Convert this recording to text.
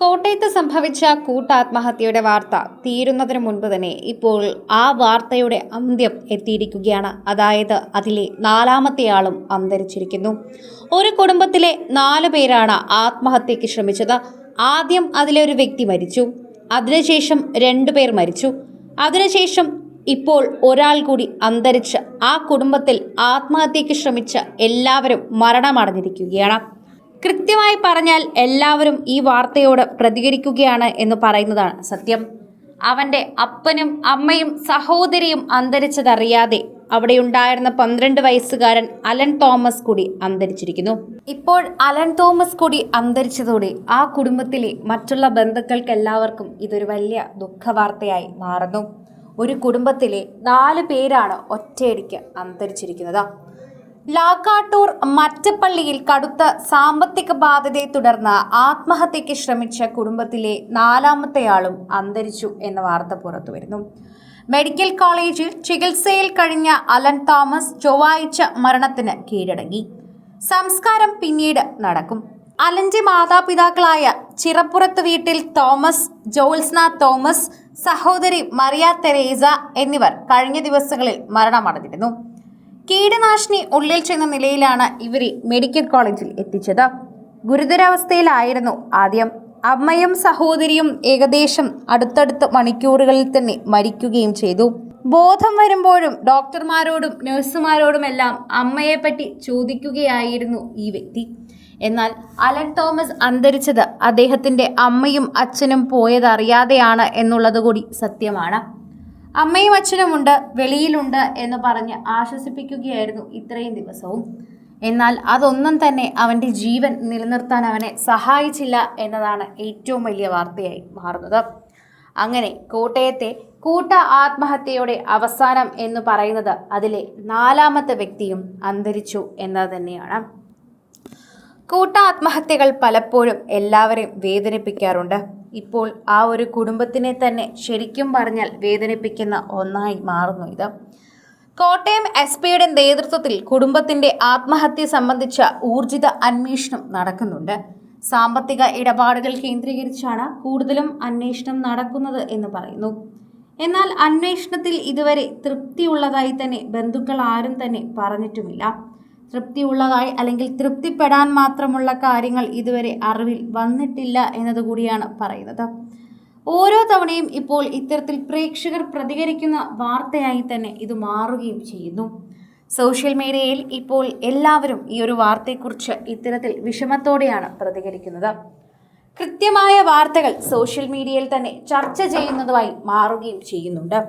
കോട്ടയത്ത് സംഭവിച്ച കൂട്ടാത്മഹത്യയുടെ വാർത്ത തീരുന്നതിന് മുൻപ് തന്നെ ഇപ്പോൾ ആ വാർത്തയുടെ അന്ത്യം എത്തിയിരിക്കുകയാണ്. അതായത് അതിലെ നാലാമത്തെയാളും അന്തരിച്ചിരിക്കുന്നു. ഒരു കുടുംബത്തിലെ 4 പേരാണ് ആത്മഹത്യക്ക് ശ്രമിച്ചത്. ആദ്യം അതിലെ ഒരു വ്യക്തി മരിച്ചു, അതിനുശേഷം 2 പേർ മരിച്ചു, അതിനുശേഷം ഇപ്പോൾ ഒരാൾ കൂടി അന്തരിച്ച് ആ കുടുംബത്തിൽ ആത്മഹത്യക്ക് ശ്രമിച്ച എല്ലാവരും മരണമടഞ്ഞിരിക്കുകയാണ്. കൃത്യമായി പറഞ്ഞാൽ എല്ലാവരും ഈ വാർത്തയോട് പ്രതികരിക്കുകയാണ് എന്ന് പറയുന്നതാണ് സത്യം. അവൻ്റെ അപ്പനും അമ്മയും സഹോദരിയും അന്തരിച്ചതറിയാതെ അവിടെയുണ്ടായിരുന്ന 12 വയസ്സുകാരൻ അലൻ തോമസ് കൂടി അന്തരിച്ചിരിക്കുന്നു. ഇപ്പോൾ അലൻ തോമസ് കൂടി അന്തരിച്ചതോടെ ആ കുടുംബത്തിലെ മറ്റുള്ള ബന്ധുക്കൾക്കെല്ലാവർക്കും ഇതൊരു വലിയ ദുഃഖവാർത്തയായി മാറുന്നു. ഒരു കുടുംബത്തിലെ 4 പേരാണ് ഒറ്റയടിക്ക് അന്തരിച്ചിരിക്കുന്നത്. ലാക്കാട്ടൂർ മറ്റപ്പള്ളിയിൽ കടുത്ത സാമ്പത്തിക ബാധ്യതയെ തുടർന്ന് ആത്മഹത്യയ്ക്ക് ശ്രമിച്ച കുടുംബത്തിലെ 4ാമത്തെയാളും അന്തരിച്ചു എന്ന വാർത്ത പുറത്തുവരുന്നു. മെഡിക്കൽ കോളേജിൽ ചികിത്സയിൽ കഴിഞ്ഞ അലൻ തോമസ് ചൊവ്വാഴ്ച മരണത്തിന് കീഴടങ്ങി. സംസ്കാരം പിന്നീട് നടക്കും. അലന്റെ മാതാപിതാക്കളായ ചിറപ്പുറത്ത് വീട്ടിൽ തോമസ്, ജോത്സ്ന തോമസ്, സഹോദരി മറിയ തെരേസ എന്നിവർ കഴിഞ്ഞ ദിവസങ്ങളിൽ മരണമടഞ്ഞിരുന്നു. കീടനാശിനി ഉള്ളിൽ ചെന്ന നിലയിലാണ് ഇവരെ മെഡിക്കൽ കോളേജിൽ എത്തിച്ചത്. ഗുരുതരാവസ്ഥയിലായിരുന്നു ആദ്യം. അമ്മയും സഹോദരിയും ഏകദേശം അടുത്തടുത്ത മണിക്കൂറുകളിൽ തന്നെ മരിക്കുകയും ചെയ്തു. ബോധം വരുമ്പോഴും ഡോക്ടർമാരോടും നഴ്സുമാരോടുമെല്ലാം അമ്മയെപ്പറ്റി ചോദിക്കുകയായിരുന്നു ഈ വ്യക്തി. എന്നാൽ അലൻ തോമസ് അന്തരിച്ചത് അദ്ദേഹത്തിൻ്റെ അമ്മയും അച്ഛനും പോയതറിയാതെയാണ് എന്നുള്ളത് കൂടി സത്യമാണ്. അമ്മയും അച്ഛനുമുണ്ട്, വെളിയിലുണ്ട് എന്ന് പറഞ്ഞ് ആശ്വസിപ്പിക്കുകയായിരുന്നു ഇത്രയും ദിവസവും. എന്നാൽ അതൊന്നും തന്നെ അവൻ്റെ ജീവൻ നിലനിർത്താൻ അവനെ സഹായിച്ചില്ല എന്നതാണ് ഏറ്റവും വലിയ വാർത്തയായി മാറുന്നത്. അങ്ങനെ കോട്ടയത്തെ കൂട്ട ആത്മഹത്യയുടെ അവസാനം എന്ന് പറയുന്നത് അതിലെ 4ാമത്തെ വ്യക്തിയും അന്തരിച്ചു എന്നത് തന്നെയാണ്. കൂട്ട ആത്മഹത്യകൾ പലപ്പോഴും എല്ലാവരെയും വേദനിപ്പിക്കാറുണ്ട്. ഇപ്പോൾ ആ ഒരു കുടുംബത്തിനെ തന്നെ ശരിക്കും പറഞ്ഞാൽ വേദനിപ്പിക്കുന്ന ഒന്നായി മാറുന്നു ഇത്. കോട്ടയം SP-യുടെ നേതൃത്വത്തിൽ കുടുംബത്തിൻ്റെ ആത്മഹത്യ സംബന്ധിച്ച ഊർജിത അന്വേഷണം നടക്കുന്നുണ്ട്. സാമ്പത്തിക ഇടപാടുകൾ കേന്ദ്രീകരിച്ചാണ് കൂടുതലും അന്വേഷണം നടക്കുന്നത് എന്ന് പറയുന്നു. എന്നാൽ അന്വേഷണത്തിൽ ഇതുവരെ തൃപ്തിയുള്ളതായി തന്നെ ബന്ധുക്കൾ ആരും തന്നെ പറഞ്ഞിട്ടുമില്ല. തൃപ്തിയുള്ളതായി അല്ലെങ്കിൽ തൃപ്തിപ്പെടാൻ മാത്രമുള്ള കാര്യങ്ങൾ ഇതുവരെ അറിവിൽ വന്നിട്ടില്ല എന്നതുകൂടിയാണ് പറയുന്നത്. ഓരോ തവണയും ഇപ്പോൾ ഇത്തരത്തിൽ പ്രേക്ഷകർ പ്രതികരിക്കുന്ന വാർത്തയായി തന്നെ ഇത് മാറുകയും ചെയ്യുന്നു. സോഷ്യൽ മീഡിയയിൽ ഇപ്പോൾ എല്ലാവരും ഈ ഒരു വാർത്തയെക്കുറിച്ച് ഇത്തരത്തിൽ വിഷമത്തോടെയാണ് പ്രതികരിക്കുന്നത്. കൃത്യമായ വാർത്തകൾ സോഷ്യൽ മീഡിയയിൽ തന്നെ ചർച്ച ചെയ്യുന്നതുമായി മാറുകയും ചെയ്യുന്നുണ്ട്.